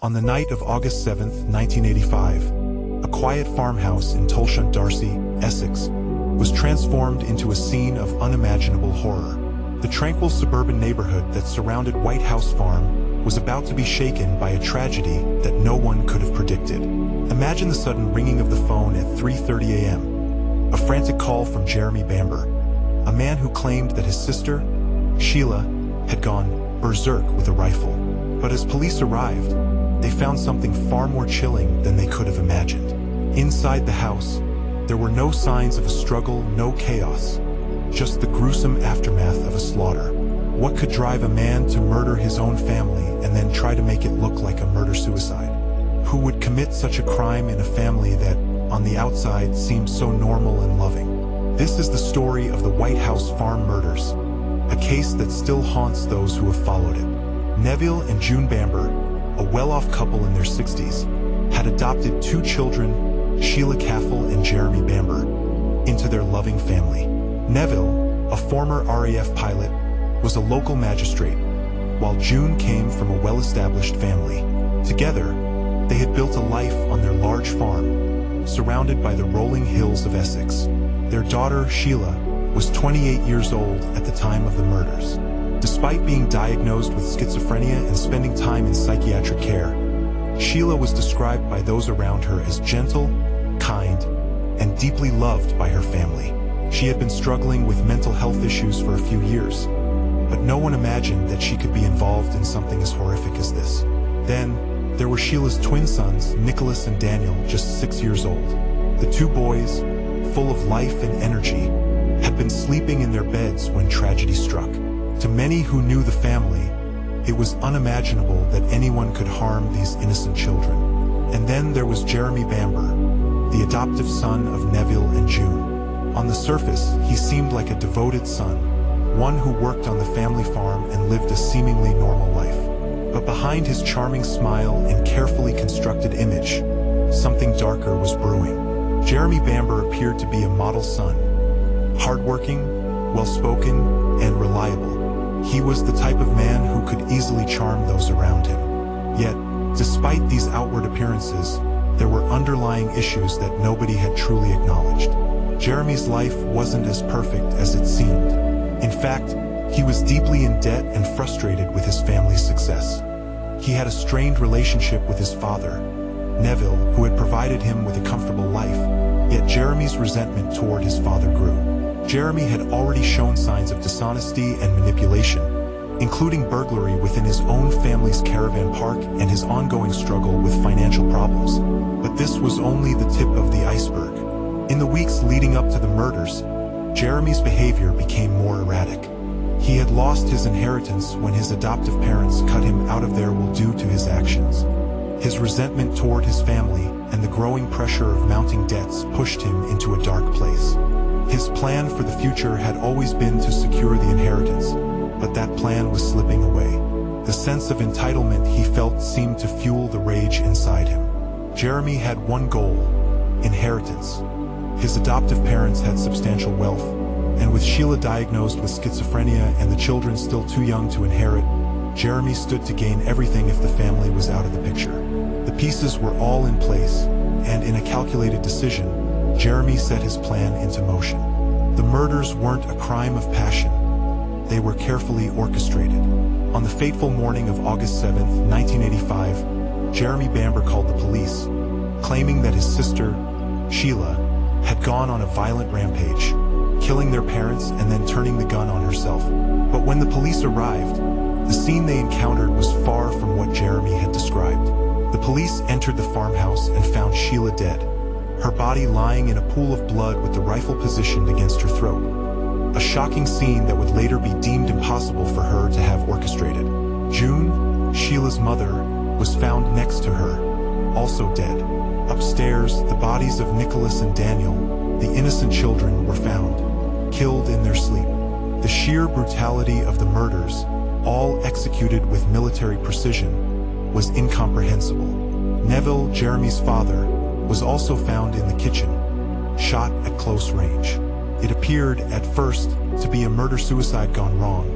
On the night of August 7, 1985, a quiet farmhouse in Tolshunt, Darcy, Essex, was transformed into a scene of unimaginable horror. The tranquil suburban neighborhood that surrounded White House Farm was about to be shaken by a tragedy that no one could have predicted. Imagine the sudden ringing of the phone at 3:30 a.m., a frantic call from Jeremy Bamber, a man who claimed that his sister, Sheila, had gone berserk with a rifle. But as police arrived, they found something far more chilling than they could have imagined. Inside the house, there were no signs of a struggle, no chaos, just the gruesome aftermath of a slaughter. What could drive a man to murder his own family and then try to make it look like a murder-suicide? Who would commit such a crime in a family that, on the outside, seemed so normal and loving? This is the story of the White House Farm murders, a case that still haunts those who have followed it. Neville and June Bamber, a well-off couple in their 60s, had adopted two children, Sheila Caffel and Jeremy Bamber, into their loving family. Neville, a former RAF pilot, was a local magistrate, while June came from a well-established family. Together, they had built a life on their large farm, surrounded by the rolling hills of Essex. Their daughter, Sheila, was 28 years old at the time of the murders. Despite being diagnosed with schizophrenia and spending time in psychiatric care, Sheila was described by those around her as gentle, kind, and deeply loved by her family. She had been struggling with mental health issues for a few years, but no one imagined that she could be involved in something as horrific as this. Then, there were Sheila's twin sons, Nicholas and Daniel, just 6 years old. The two boys, full of life and energy, had been sleeping in their beds when tragedy struck. To many who knew the family, it was unimaginable that anyone could harm these innocent children. And then there was Jeremy Bamber, the adoptive son of Neville and June. On the surface, he seemed like a devoted son, one who worked on the family farm and lived a seemingly normal life. But behind his charming smile and carefully constructed image, something darker was brewing. Jeremy Bamber appeared to be a model son, hardworking, well-spoken, and reliable. He was the type of man who could easily charm those around him. Yet, despite these outward appearances, there were underlying issues that nobody had truly acknowledged. Jeremy's life wasn't as perfect as it seemed. In fact, he was deeply in debt and frustrated with his family's success. He had a strained relationship with his father, Neville, who had provided him with a comfortable life, yet Jeremy's resentment toward his father grew. Jeremy had already shown signs of dishonesty and manipulation, including burglary within his own family's caravan park and his ongoing struggle with financial problems. But this was only the tip of the iceberg. In the weeks leading up to the murders, Jeremy's behavior became more erratic. He had lost his inheritance when his adoptive parents cut him out of their will due to his actions. His resentment toward his family and the growing pressure of mounting debts pushed him into a dark place. His plan for the future had always been to secure the inheritance, but that plan was slipping away. The sense of entitlement he felt seemed to fuel the rage inside him. Jeremy had one goal: inheritance. His adoptive parents had substantial wealth, and with Sheila diagnosed with schizophrenia and the children still too young to inherit, Jeremy stood to gain everything if the family was out of the picture. The pieces were all in place, and in a calculated decision, Jeremy set his plan into motion. The murders weren't a crime of passion. They were carefully orchestrated. On the fateful morning of August 7, 1985, Jeremy Bamber called the police, claiming that his sister, Sheila, had gone on a violent rampage, killing their parents and then turning the gun on herself. But when the police arrived, the scene they encountered was far from what Jeremy had described. The police entered the farmhouse and found Sheila dead, her body lying in a pool of blood with the rifle positioned against her throat. A shocking scene that would later be deemed impossible for her to have orchestrated. June, Sheila's mother, was found next to her, also dead. Upstairs, the bodies of Nicholas and Daniel, the innocent children, were found, killed in their sleep. The sheer brutality of the murders, all executed with military precision, was incomprehensible. Neville, Jeremy's father, was also found in the kitchen, shot at close range. It appeared, at first, to be a murder-suicide gone wrong,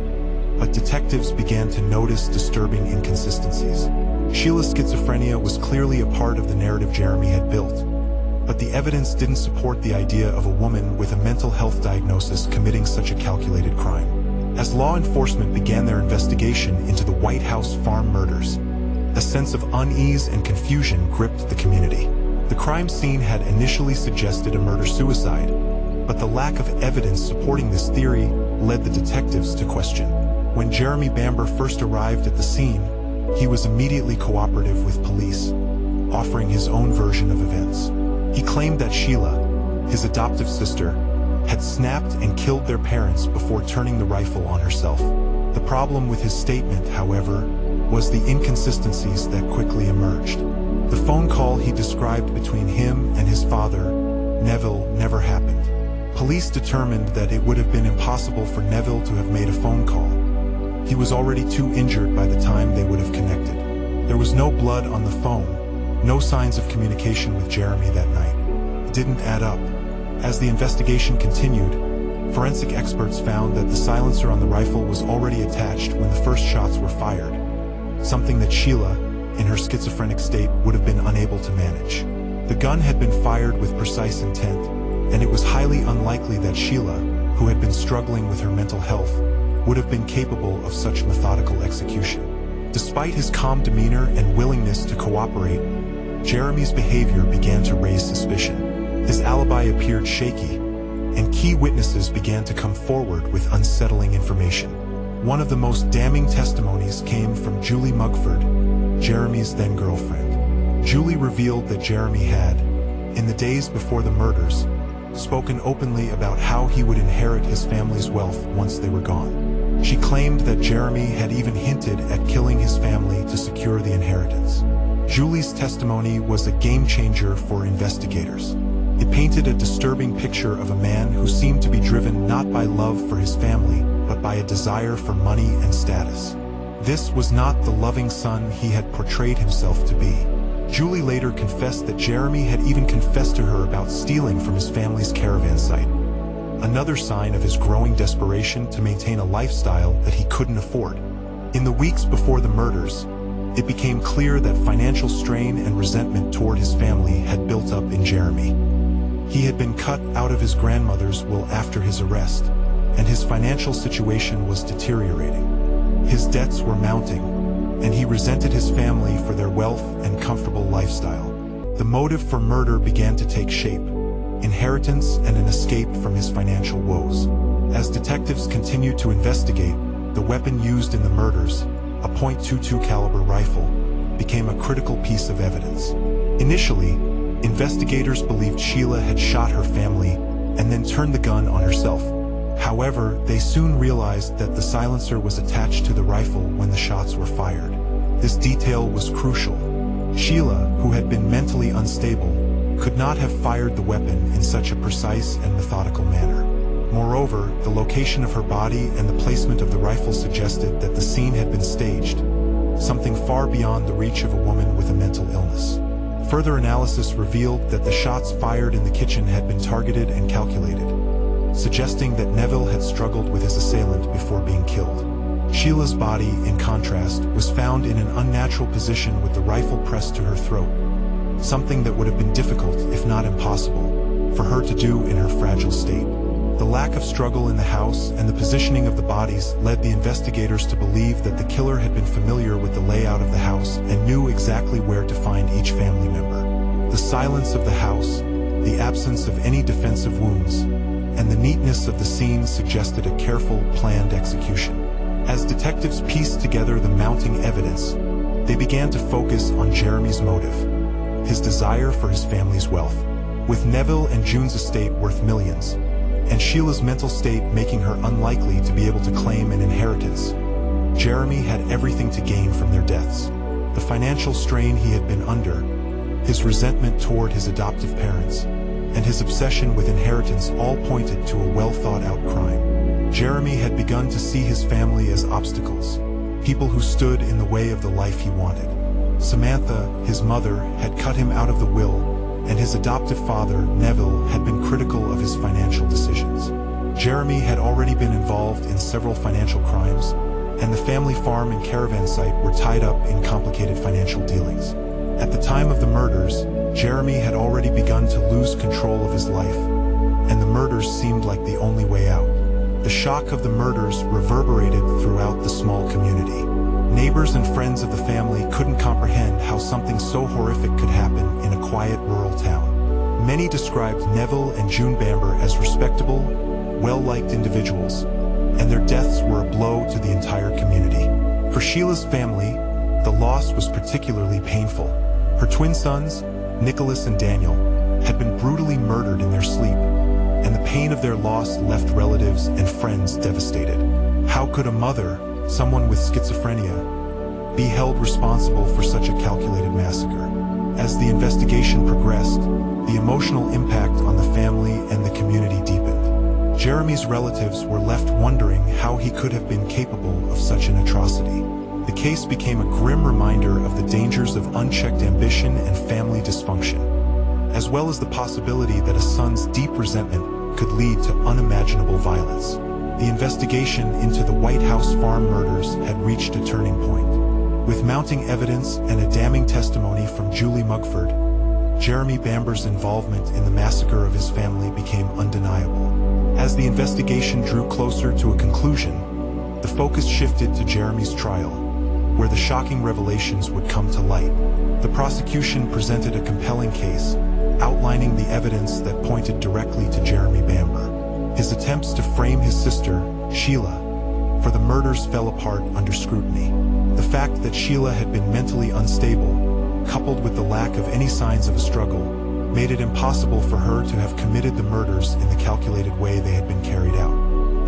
but detectives began to notice disturbing inconsistencies. Sheila's schizophrenia was clearly a part of the narrative Jeremy had built, but the evidence didn't support the idea of a woman with a mental health diagnosis committing such a calculated crime. As law enforcement began their investigation into the White House farm murders, a sense of unease and confusion gripped the community. The crime scene had initially suggested a murder-suicide, but the lack of evidence supporting this theory led the detectives to question. When Jeremy Bamber first arrived at the scene, he was immediately cooperative with police, offering his own version of events. He claimed that Sheila, his adoptive sister, had snapped and killed their parents before turning the rifle on herself. The problem with his statement, however, was the inconsistencies that quickly emerged. The phone call he described between him and his father, Neville, never happened. Police determined that it would have been impossible for Neville to have made a phone call. He was already too injured by the time they would have connected. There was no blood on the phone, no signs of communication with Jeremy that night. It didn't add up. As the investigation continued, forensic experts found that the silencer on the rifle was already attached when the first shots were fired, something that Sheila, in her schizophrenic state, would have been unable to manage. The gun had been fired with precise intent, and it was highly unlikely that Sheila, who had been struggling with her mental health, would have been capable of such methodical execution. Despite his calm demeanor and willingness to cooperate, Jeremy's behavior began to raise suspicion. His alibi appeared shaky, and key witnesses began to come forward with unsettling information. One of the most damning testimonies came from Julie Mugford, Jeremy's then-girlfriend. Julie revealed that Jeremy had, in the days before the murders, spoken openly about how he would inherit his family's wealth once they were gone. She claimed that Jeremy had even hinted at killing his family to secure the inheritance. Julie's testimony was a game-changer for investigators. It painted a disturbing picture of a man who seemed to be driven not by love for his family, but by a desire for money and status. This was not the loving son he had portrayed himself to be. Julie later confessed that Jeremy had even confessed to her about stealing from his family's caravan site, another sign of his growing desperation to maintain a lifestyle that he couldn't afford. In the weeks before the murders, it became clear that financial strain and resentment toward his family had built up in Jeremy. He had been cut out of his grandmother's will after his arrest, and his financial situation was deteriorating. His debts were mounting, and he resented his family for their wealth and comfortable lifestyle. The motive for murder began to take shape: inheritance and an escape from his financial woes. As detectives continued to investigate, the weapon used in the murders, a .22 caliber rifle, became a critical piece of evidence. Initially, investigators believed Sheila had shot her family and then turned the gun on herself. However, they soon realized that the silencer was attached to the rifle when the shots were fired. This detail was crucial. Sheila, who had been mentally unstable, could not have fired the weapon in such a precise and methodical manner. Moreover, the location of her body and the placement of the rifle suggested that the scene had been staged, something far beyond the reach of a woman with a mental illness. Further analysis revealed that the shots fired in the kitchen had been targeted and calculated, suggesting that Neville had struggled with his assailant before being killed. Sheila's body, in contrast, was found in an unnatural position with the rifle pressed to her throat, something that would have been difficult, if not impossible, for her to do in her fragile state. The lack of struggle in the house and the positioning of the bodies led the investigators to believe that the killer had been familiar with the layout of the house and knew exactly where to find each family member. The silence of the house, the absence of any defensive wounds, and the neatness of the scene suggested a careful, planned execution. As detectives pieced together the mounting evidence, they began to focus on Jeremy's motive: his desire for his family's wealth. With Neville and June's estate worth millions, and Sheila's mental state making her unlikely to be able to claim an inheritance, Jeremy had everything to gain from their deaths. The financial strain he had been under, his resentment toward his adoptive parents, and his obsession with inheritance all pointed to a well-thought-out crime. Jeremy had begun to see his family as obstacles, people who stood in the way of the life he wanted. Samantha, his mother, had cut him out of the will, and his adoptive father, Neville, had been critical of his financial decisions. Jeremy had already been involved in several financial crimes, and the family farm and caravan site were tied up in complicated financial dealings. At the time of the murders, Jeremy had already begun to lose control of his life, and the murders seemed like the only way out. The shock of the murders reverberated throughout the small community. Neighbors and friends of the family couldn't comprehend how something so horrific could happen in a quiet rural town. Many described Neville and June Bamber as respectable, well-liked individuals, and their deaths were a blow to the entire community. For Sheila's family, the loss was particularly painful. Her twin sons, Nicholas and Daniel, had been brutally murdered in their sleep, and the pain of their loss left relatives and friends devastated. How could a mother, someone with schizophrenia, be held responsible for such a calculated massacre? As the investigation progressed, the emotional impact on the family and the community deepened. Jeremy's relatives were left wondering how he could have been capable of such an atrocity. The case became a grim reminder of the dangers of unchecked ambition and family dysfunction, as well as the possibility that a son's deep resentment could lead to unimaginable violence. The investigation into the White House farm murders had reached a turning point. With mounting evidence and a damning testimony from Julie Mugford, Jeremy Bamber's involvement in the massacre of his family became undeniable. As the investigation drew closer to a conclusion, the focus shifted to Jeremy's trial, where the shocking revelations would come to light. The prosecution presented a compelling case, outlining the evidence that pointed directly to Jeremy Bamber. His attempts to frame his sister, Sheila, for the murders fell apart under scrutiny. The fact that Sheila had been mentally unstable, coupled with the lack of any signs of a struggle, made it impossible for her to have committed the murders in the calculated way they had been carried out.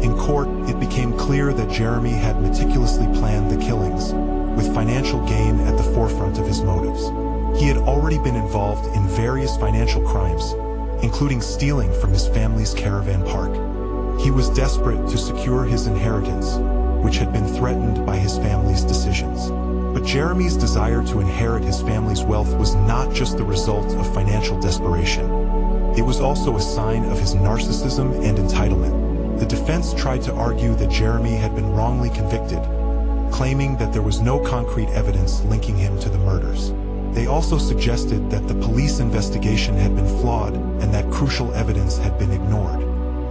In court, it became clear that Jeremy had meticulously planned the killings, with financial gain at the forefront of his motives. He had already been involved in various financial crimes, including stealing from his family's caravan park. He was desperate to secure his inheritance, which had been threatened by his family's decisions. But Jeremy's desire to inherit his family's wealth was not just the result of financial desperation. It was also a sign of his narcissism and entitlement. The defense tried to argue that Jeremy had been wrongly convicted, claiming that there was no concrete evidence linking him to the murders. They also suggested that the police investigation had been flawed and that crucial evidence had been ignored.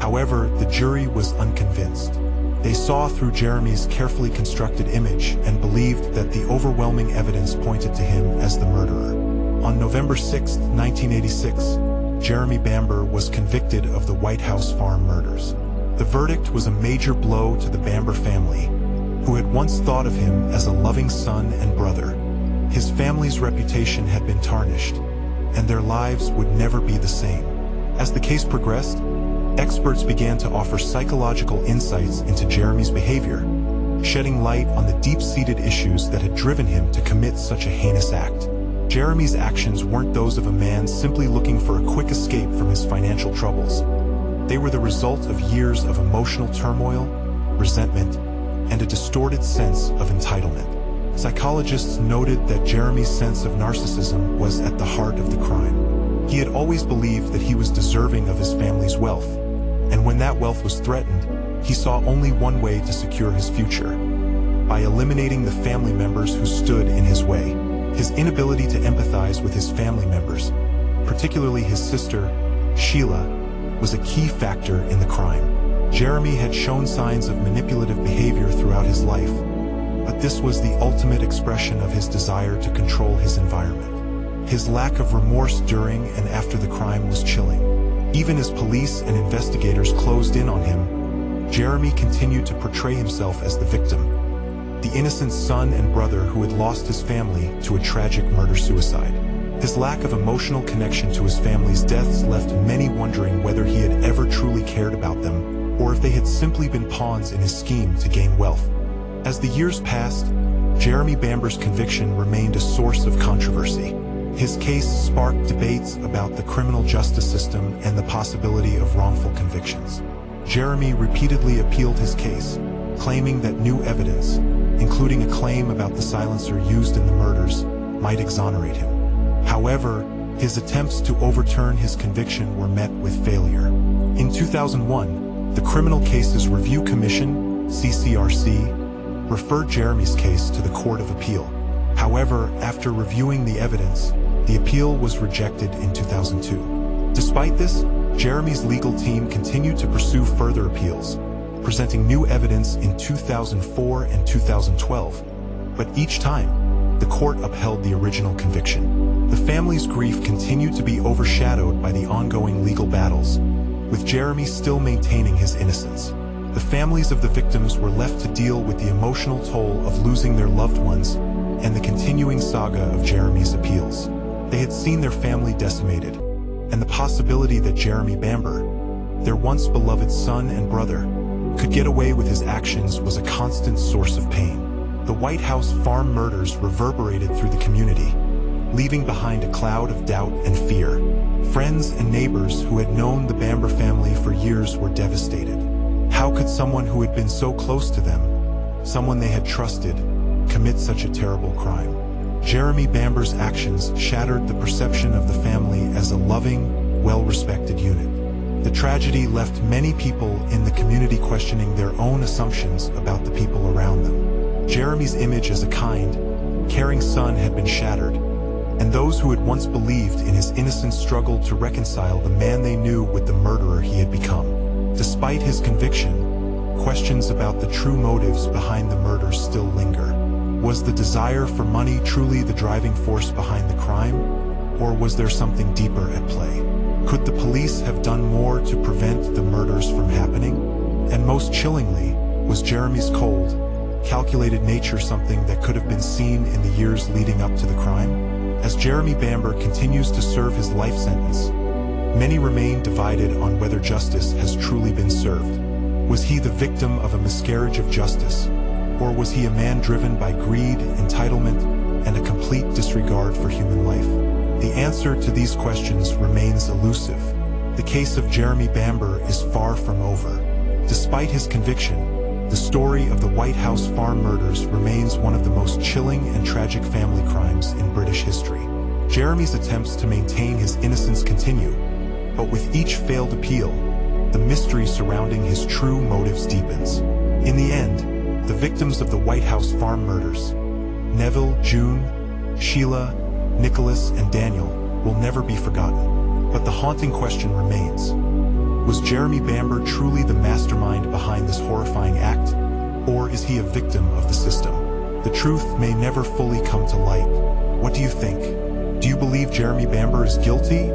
However, the jury was unconvinced. They saw through Jeremy's carefully constructed image and believed that the overwhelming evidence pointed to him as the murderer. On November 6, 1986, Jeremy Bamber was convicted of the White House farm murders. The verdict was a major blow to the Bamber family, who had once thought of him as a loving son and brother. His family's reputation had been tarnished, and their lives would never be the same. As the case progressed, experts began to offer psychological insights into Jeremy's behavior, shedding light on the deep-seated issues that had driven him to commit such a heinous act. Jeremy's actions weren't those of a man simply looking for a quick escape from his financial troubles. They were the result of years of emotional turmoil, resentment, and a distorted sense of entitlement. Psychologists noted that Jeremy's sense of narcissism was at the heart of the crime. He had always believed that he was deserving of his family's wealth, and when that wealth was threatened, he saw only one way to secure his future: by eliminating the family members who stood in his way. His inability to empathize with his family members, particularly his sister, Sheila, was a key factor in the crime. Jeremy had shown signs of manipulative behavior throughout his life, but this was the ultimate expression of his desire to control his environment. His lack of remorse during and after the crime was chilling. Even as police and investigators closed in on him, Jeremy continued to portray himself as the victim, the innocent son and brother who had lost his family to a tragic murder-suicide. His lack of emotional connection to his family's deaths left many wondering whether he had ever truly cared about them, or if they had simply been pawns in his scheme to gain wealth. As the years passed, Jeremy Bamber's conviction remained a source of controversy. His case sparked debates about the criminal justice system and the possibility of wrongful convictions. Jeremy repeatedly appealed his case, claiming that new evidence, including a claim about the silencer used in the murders, might exonerate him. However, his attempts to overturn his conviction were met with failure. In 2001, the Criminal Cases Review Commission, CCRC, referred Jeremy's case to the Court of Appeal. However, after reviewing the evidence, the appeal was rejected in 2002. Despite this, Jeremy's legal team continued to pursue further appeals, presenting new evidence in 2004 and 2012. But each time, the court upheld the original conviction. The family's grief continued to be overshadowed by the ongoing legal battles, with Jeremy still maintaining his innocence. The families of the victims were left to deal with the emotional toll of losing their loved ones and the continuing saga of Jeremy's appeals. They had seen their family decimated, and the possibility that Jeremy Bamber, their once beloved son and brother, could get away with his actions was a constant source of pain. The White House farm murders reverberated through the community, leaving behind a cloud of doubt and fear. Friends and neighbors who had known the Bamber family for years were devastated. How could someone who had been so close to them, someone they had trusted, commit such a terrible crime? Jeremy Bamber's actions shattered the perception of the family as a loving, well-respected unit. The tragedy left many people in the community questioning their own assumptions about the people around them. Jeremy's image as a kind, caring son had been shattered, and those who had once believed in his innocence struggled to reconcile the man they knew with the murderer he had become. Despite his conviction, questions about the true motives behind the murders still linger. Was the desire for money truly the driving force behind the crime, or was there something deeper at play? Could the police have done more to prevent the murders from happening? And most chillingly, was Jeremy's cold, calculated nature something that could have been seen in the years leading up to the crime? As Jeremy Bamber continues to serve his life sentence, many remain divided on whether justice has truly been served. Was he the victim of a miscarriage of justice, or was he a man driven by greed, entitlement, and a complete disregard for human life? The answer to these questions remains elusive. The case of Jeremy Bamber is far from over. Despite his conviction, the story of the White House farm murders remains one of the most chilling and tragic family crimes in British history. Jeremy's attempts to maintain his innocence continue, but with each failed appeal, the mystery surrounding his true motives deepens. In the end, the victims of the White House farm murders, Neville, June, Sheila, Nicholas, and Daniel, will never be forgotten. But the haunting question remains: was Jeremy Bamber truly the mastermind behind this horrifying act, or is he a victim of the system? The truth may never fully come to light. What do you think? Do you believe Jeremy Bamber is guilty,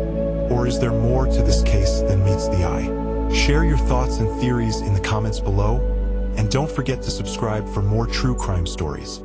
or is there more to this case than meets the eye? Share your thoughts and theories in the comments below, and don't forget to subscribe for more true crime stories.